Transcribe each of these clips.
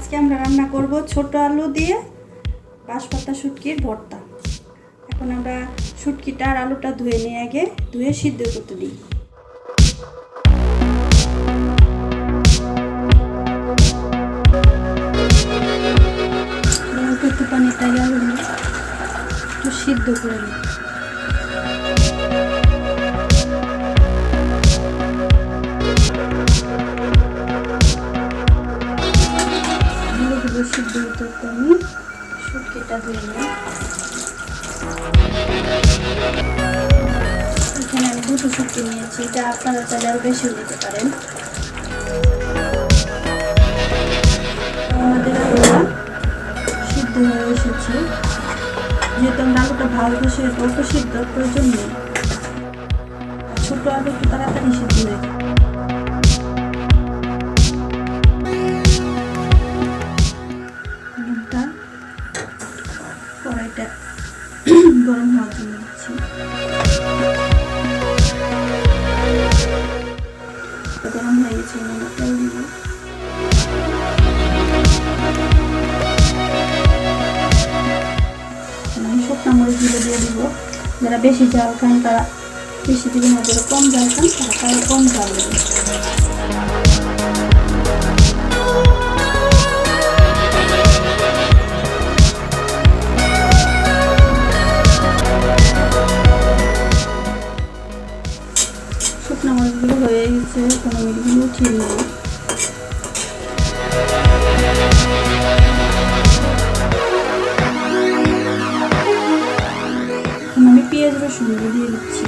আজকে আমরা রান্না করব ছোট আলু দিয়ে বাঁশপাতা শুটকির ভর্তা। এখন আমরা শুটকিটা আর আলুটা ধুয়ে নিয়ে আগে ধুয়ে সিদ্ধ করতে দিই। একটু পানিটা আলুগুলো একটু সিদ্ধ করে নিই। সিদ্ধ হতে আমি শুটকিটা ধুয়ে নিই। এখানে আমি দুটো শুটকি নিয়েছি, এটা আপনারা চাইলে আরও বেশি নিতে পারেন। আমাদের আলুটা সিদ্ধ হয়ে এসেছে, যেহেতু আমরা আলুটা ভালো বসে অল্প সিদ্ধ প্রয়োজন নেই, ছোটো আলু একটু তাড়াতাড়ি সিদ্ধ হয়ে যায়। কড়াইটা গরম হওয়ার জন্য দিচ্ছি। গরম হয়ে গেছে, আমরা তেল দিব। আমি শুকনো মরিচগুলো দিয়ে দিব। যারা বেশি ঝাল খান তারা বেশি দিবেন, যারা কম ঝাল খান তারা কম ঝাল দেবেন। শুকনো মরিচগুলো হয়ে গেছে, কোনো মিটগুলো উঠিয়ে নেব। এখন আমি পেঁয়াজ রসুন দিয়ে দিচ্ছি।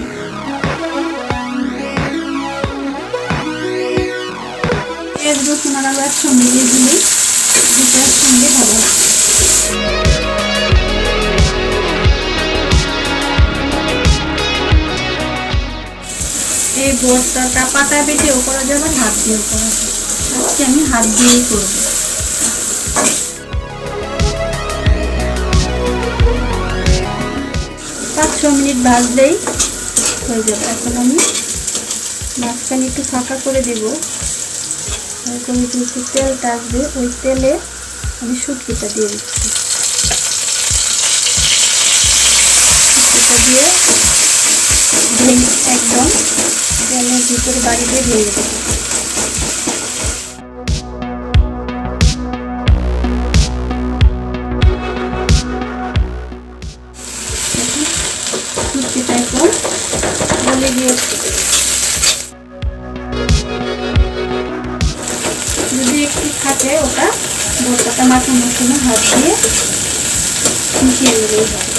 পেঁয়াজ রসুন আর আলু একসঙ্গে দিয়ে দিলে এটা একসঙ্গে ভালো। এই ভর্তাটা পাতা বেটেও করা যাবে, হাত দিয়েও করা যাবে। আজকে আমি হাত দিয়েই করব। 5-6 মিনিট ভাজলেই হয়ে যাবে। এখন আমি মাঝখানে একটু ফাঁকা করে দেব, তারপর একটু তেলটা আসবে, ওই তেলে আমি শুটকিটা দিয়ে দিচ্ছি। শুটকিটা দিয়ে একদম তেলের ভিতরে বাড়ি দিয়ে ভেঙে দেবো। শুটকিটা এখন গলে গিয়ে যদি একটু থাকে ওটা ভর্তাটা মাখানোর সময় হাত দিয়ে মিশিয়ে নিলেই হবে।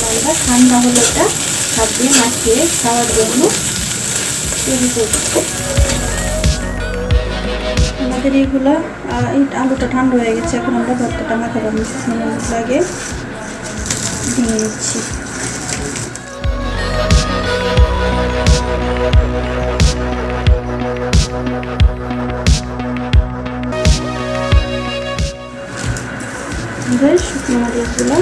আমরা ঠান্ডা হলে এটা হাত দিয়ে মাখিয়ে খাওয়ার জন্য তৈরি করব। আমাদের এইগুলো আলুটা ঠান্ডা হয়ে গেছে, এখন আমরা ভর্তাটা মাখাবার আগে দিয়ে নিচ্ছি। শুকনো মরিচগুলো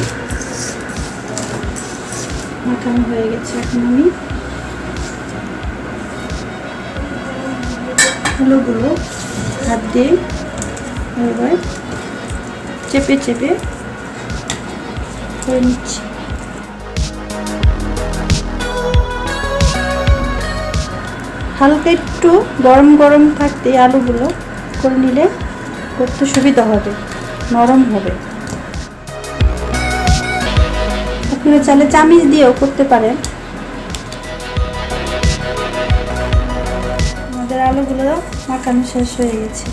মাখানো হয়ে গেছে, এখন আমি আলুগুলো হাত দিয়ে এবার চেপে চেপে করে নিচ্ছি। হালকা একটু গরম গরম থাকতে আলুগুলো করে নিলে করতে সুবিধা হবে, নরম হবে। আপনারা চাইলে চামিচ দিয়েও করতে পারেন। আমাদের আলুগুলো মাখানো শেষ হয়ে গেছে।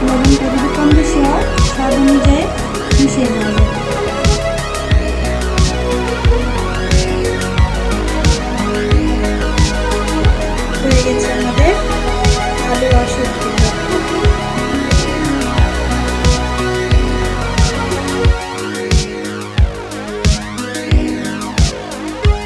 লবণটা যদি কম বেশি হয় স্বাদ অনুযায়ী মিশিয়ে নেব।